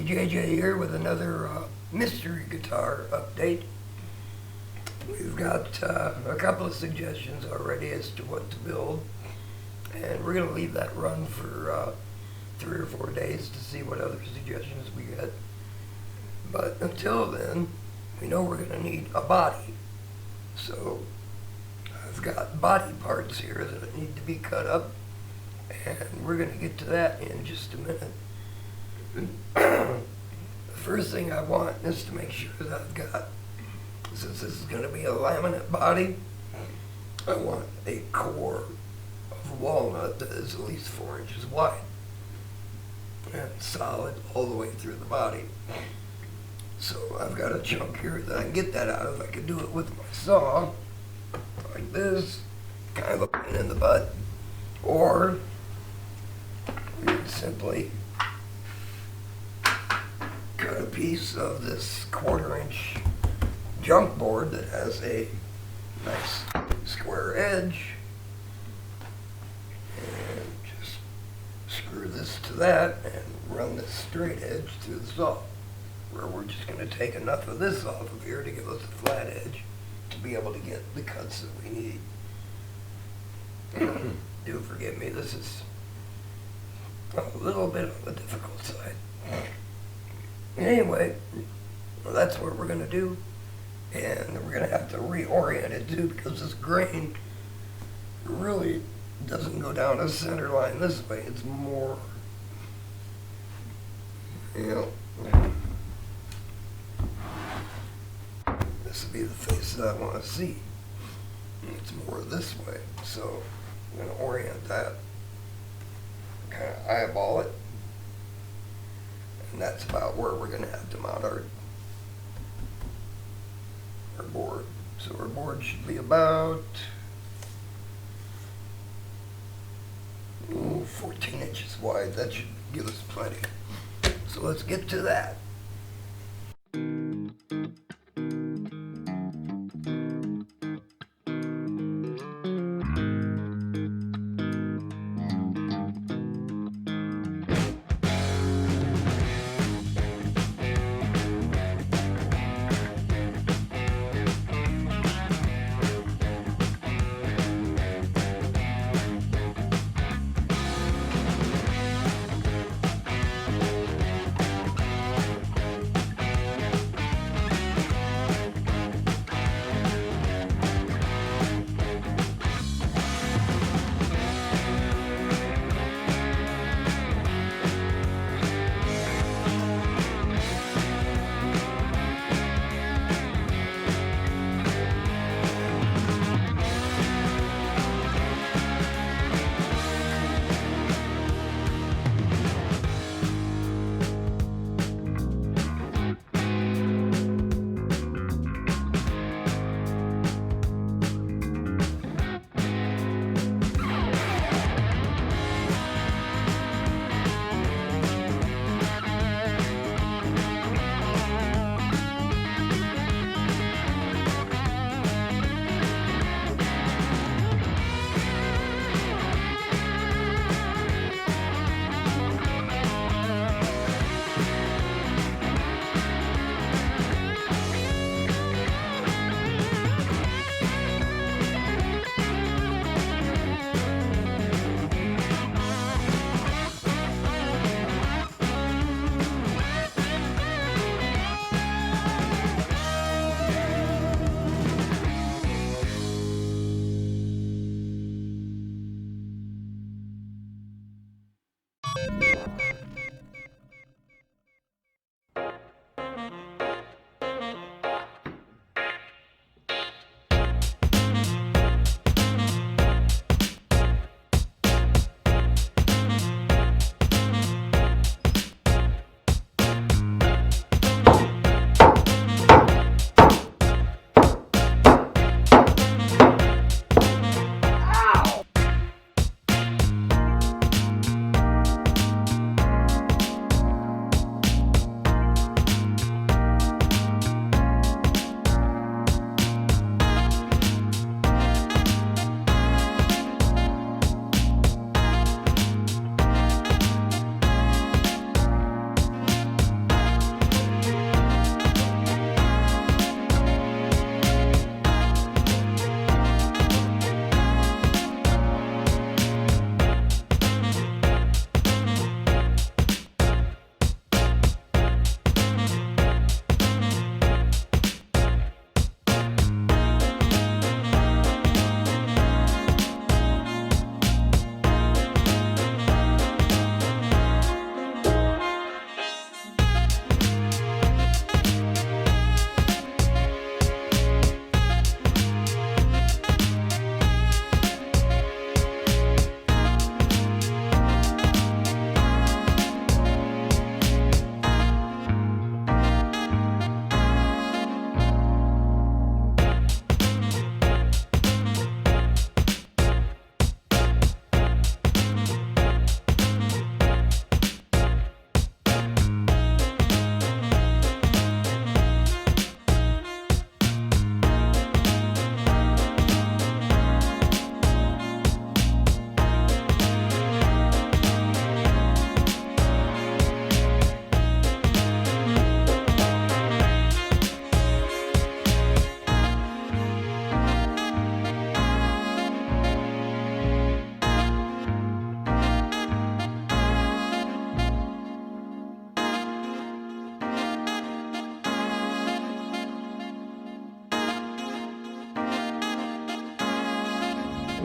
JJ here with another mystery guitar update. We've got a couple of suggestions already as to what to build, and we're going to leave that run for 3 or 4 days to see what other suggestions we get. But until then, we know we're going to need a body. So I've got body parts here that need to be cut up, and we're going to get to that in just a minute. The first thing I want is to make sure that I've got, since this is going to be a laminate body, I want a core of walnut that is at least 4 inches wide and solid all the way through the body. So I've got a chunk here that I can get that out of. I can do it with my saw, like this, kind of a pain in the butt, or we can simply cut a piece of this 1/4 inch junk board that has a nice square edge, and just screw this to that and run this straight edge through the saw, where we're just going to take enough of this off of here to give us a flat edge to be able to get the cuts that we need. Do forgive me, this is a little bit on the difficult side. Anyway, well, that's what we're going to do, and we're going to have to reorient it too, because this grain really doesn't go down a center line this way. It's more, this will be the face that I want to see. It's more this way, so I'm going to orient that, kind of eyeball it. And that's about where we're going to have to mount our board. So our board should be about 14 inches wide. That should give us plenty. So let's get to that.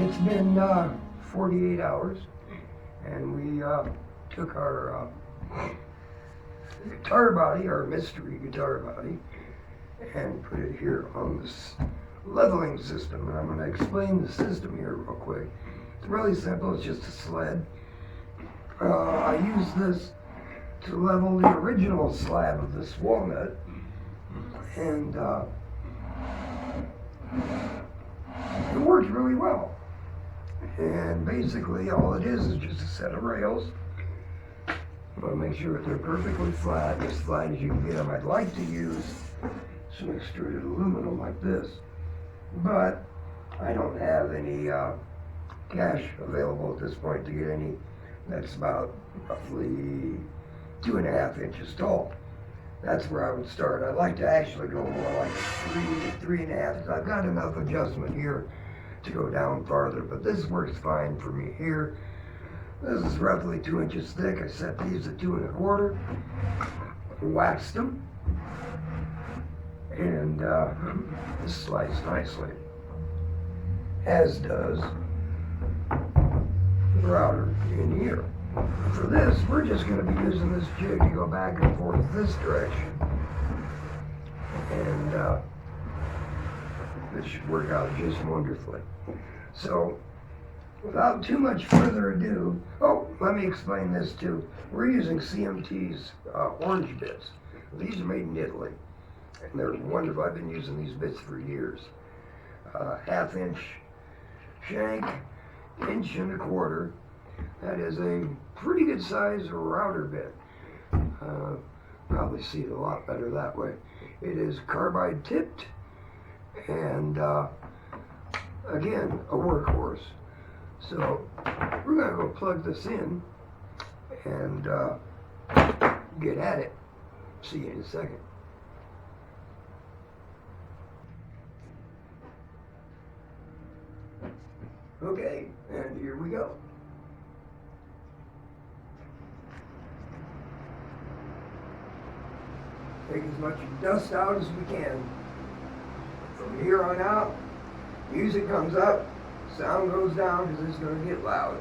It's been 48 hours, and we took our guitar body, our mystery guitar body, and put it here on this leveling system. And I'm going to explain the system here real quick. It's really simple. It's just a sled. I use this to level the original slab of this walnut, and it works really well. And basically all it is just a set of rails. I want to make sure that they're perfectly flat, as flat as you can get them. I'd like to use some extruded aluminum like this, but I don't have any cash available at this point to get any that's about roughly 2.5 inches tall. That's where I would start. I'd like to actually go more like 3.5. I've got enough adjustment here to go down farther, but this works fine for me here. This is roughly 2 inches thick. I set these at 2.25, waxed them, and this slides nicely, as does the router in here. For this, we're just going to be using this jig to go back and forth this direction, and this should work out just wonderfully. So, without too much further ado, let me explain this too. We're using CMT's orange bits. These are made in Italy, and they're wonderful. I've been using these bits for years. 1/2 inch shank, 1.25 inch. That is a pretty good size router bit. Probably see it a lot better that way. It is carbide tipped, and again, a workhorse. So we're going to go plug this in and get at it. See you in a second. Okay, and here we go. Take as much dust out as we can. From here on out, music comes up, sound goes down because it's going to get loud.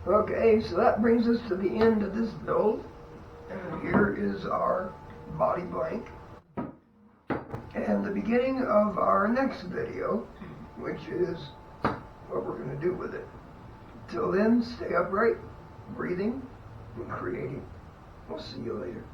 Okay, so that brings us to the end of this build. And here is our body blank. And the beginning of our next video, which is what we're going to do with it. Till then, stay upright, breathing, and creating. We'll see you later.